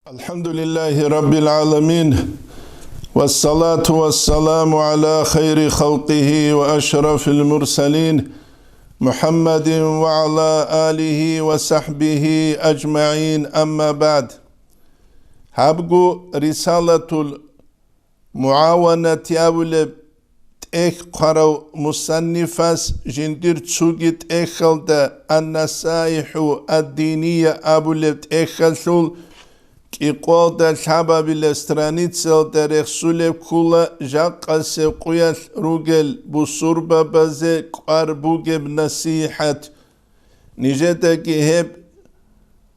الحمد لله رب العالمين والصلاة والسلام على خير خلقه وأشرف المرسلين محمد وعلى آله وصحبه أجمعين أما بعد هبقو رسالة المعاونة أولب تأخ قرو مصنفاس جندر تسوغت أخلد النصائح الدينية أولب تأخلثول كيقول دا الحباب الاسترانيتسل دا رخصولب كولا جاقاسي قويل روغل بصوربا بازي قاربوغب نصيحات نجدا كيهب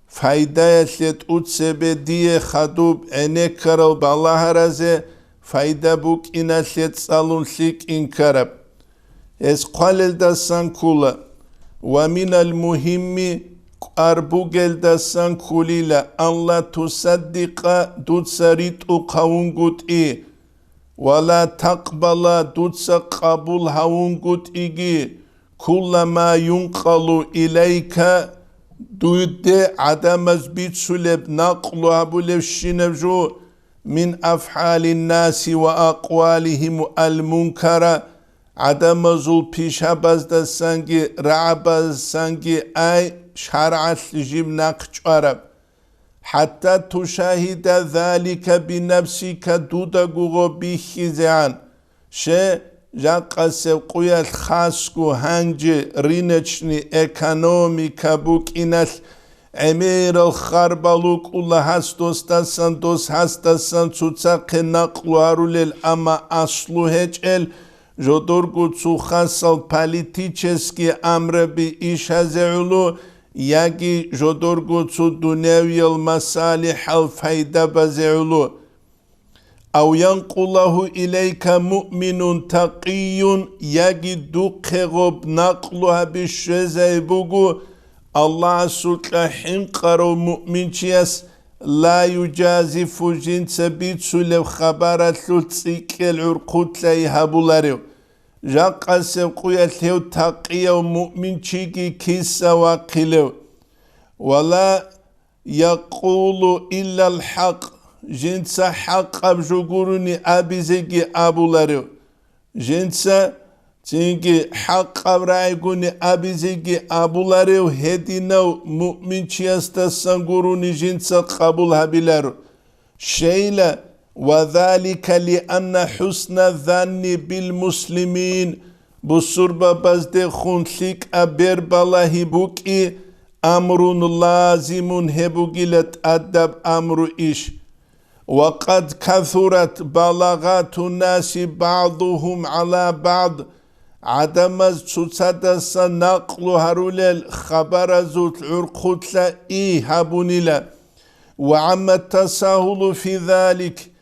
فايدايا لت اوتسبه ديه خدوب عينيك كرل بالله رازي فايدا بوك انا لت صالون ليك انكرب اس قالل دا سان كولا ومن المهم أربوغل دسان كوليلا أن لا تصدق دوتساريت قاونغوت ولا تقبل دوتس قبول هاونغوت كل ما ينقل إليك دوت عدم زبيت سلب نقل أبولف شنبجو من أفعال الناس وأقوالهم المنكرة عدم زول بيشابز دسانجي رعبز سانجي أي شرعت لجيب نقشارب حتى تشاهد ذلك بنفسك دودا غوغو بيخيزان شه جاقس قوية الخاسكو هنجي رينچني اكانوميكا بوك إنال امير الخربالوك الله هستوستاسان دوس هستاسان تساق نقلو هاروليل اما اصلو هجل جودورغو تسوخاسل политически амрби ишазеулу яги жодоргу цу дунявил масалихал файда базеулу ау янқулаху илейка муъминун тақийун яги дуқеғоб нақлуха бишвезайбугу Аллах сутла хинқару муъминчияс لا يجازف جنس بيتسولف خبارة تسيكل عرقوت لا يهابولاريو جاقا سيقويا ثيو تاقيا ومؤمن تشيكي كيسا واقليو ولا يقول إلا الحق جنس حق أبجوغوروني أبيزيكي أبولاريو جنس تيجي حق أبرايقوني أبيزيكي أبولاريو هدينو مؤمن چياستا سنگوروني جنسا قبول هبيلارو شيلا وذلك لأن حسن الظن بالمسلمين بصربة بزده خونسيك أبير بالله بوكي أمر لازم هبوكي لتأدب أمر إيش وقد كثرت بلاغات الناس بعضهم على بعض عدم تصدس نقل هرول خبر زوت عرقوت لا هابوني لا وعم التساهل في ذلك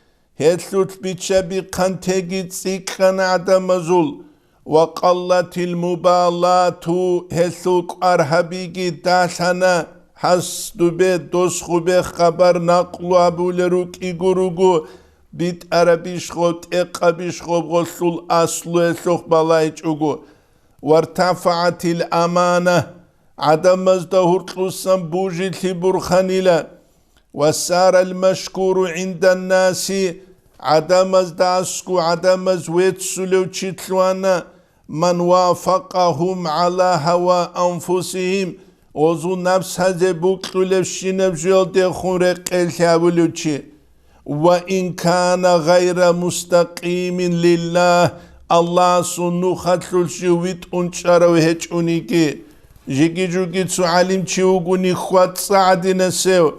هتلوت بيتشابي قنتجي تسيكن عدم زول وقلت المبالاة هتلوك أرهبيجي داشنا حسد بيت دوسخو بخبر نقل أبولروك إيغوروغو بيت عربيش خوت اقابيش خوب غسول أصلو يسوخ بالايج اوغو وارتفعت الأمانة عدم ازدهور تلوسن بوجي تبرخانيلا وسار المشكور عند الناس عدم ازداسكو عدم ازويت سلو تشتلوانا من وافقهم على هوا أنفسهم وزو نفس هزي بوكلو لفشينب جيل ديخون رقل تابلوچي وإن كان غير مستقيم لله الله سنو خطل شويت انشارو هجونيكي جيجي جوگي تسو علم چيوگوني خوات سعدنا سيو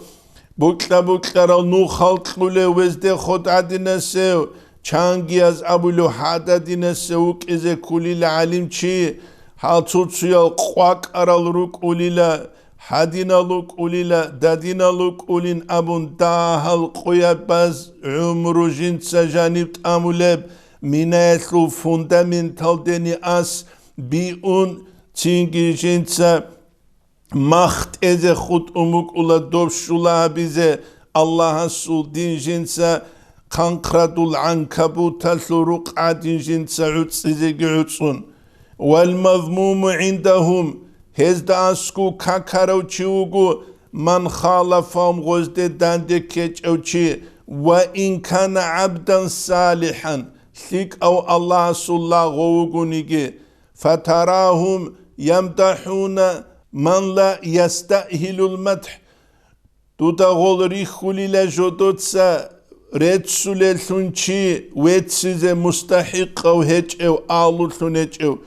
بوكلا رو نو خلقلو وزده خود عدنا سيو چانگي از ابولو حادا دينا سيو كيزي كولي لعلم چي حالتو تسيال قواك ارال روك اوليلا حدينا لوك أوليلا دادينا لوك أولين أبون داهل قويا باز عمرو جنسا جانب تأمولب منايتلو فوندامنتال ديني أس بيون تينجي جنسا مخت إزي خود أموك أولا دوبشولا بيزي الله سول دين جنسا قنقردول عنكبوت تلو دين جنسا عدس إزي عدسون والمذموم عندهم هزدا اسكو كاكارو چيوغو من خالفهم غزد داندك كيجوشي وإن كان عبدا صالحا ثيك أو الله صلى غوغونيجي فتراهم يمدحون من لا يستأهل المدح تدغول ريخولي لجودوتسا ريتسولي ثنشي ويتسيزي مستحق أو هيج أو آلو ثنج أو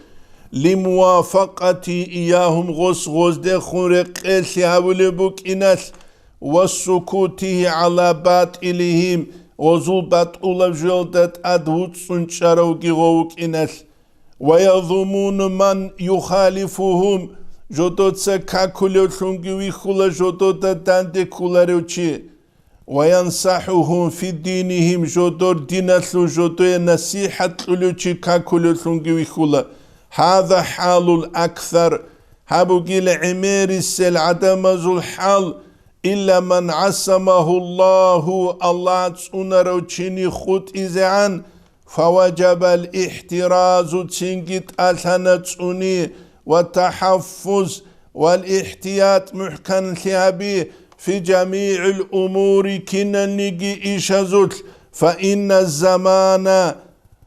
لموافقتي إياهم غوز دخون رقيل هاولبوك إناث والسكوته على باطلهم وزول باطل جلدت أدوت سنشاروكي غوك إناث ويظمون من يخالفهم جودوتسا كاكولو ثنجوي خلا جودوتا داندي كولاروشي وينصحهم في دينهم جودور ديناثلو جودو نصيحة لوشي كاكولو ثنجوي خلا هذا حال الأكثر هابوغيل عمير السل عدم ذو الحال إلا من عصمه الله تسونرو تشيني خط إزعان فوجب الاحتراز تشينجت ألهنا تسوني والتحفظ والاحتياط محكن ثيابي في جميع الأمور كنا نيجي إيشازوت فإن الزمان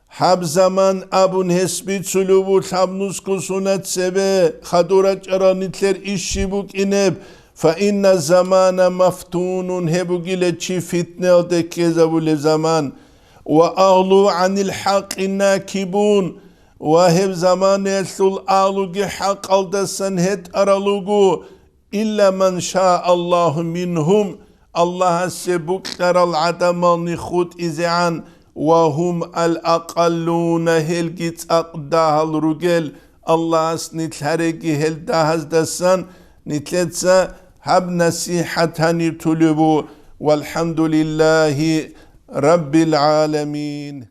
حب زمان أبون هسبيت سلوبو حبنوسكو سنت سبه خدورت أرانيتلر إشيبوك إنب فإن الزمان مفتون هبوغيلة چي فتنة دكيزابو لزمان وأغلو عن الحق ناكبون وهب زمان يسول أغلوغي حق الدسن هت أرالوغو إلا من شاء الله منهم الله سبوك خير العدم نخوت إزعان وهم الأقلون هلجت أقداه الرجل الله نتلهرجي هل دهز دسان نتلتسا هب نصيحة نتلبو والحمد لله رب العالمين.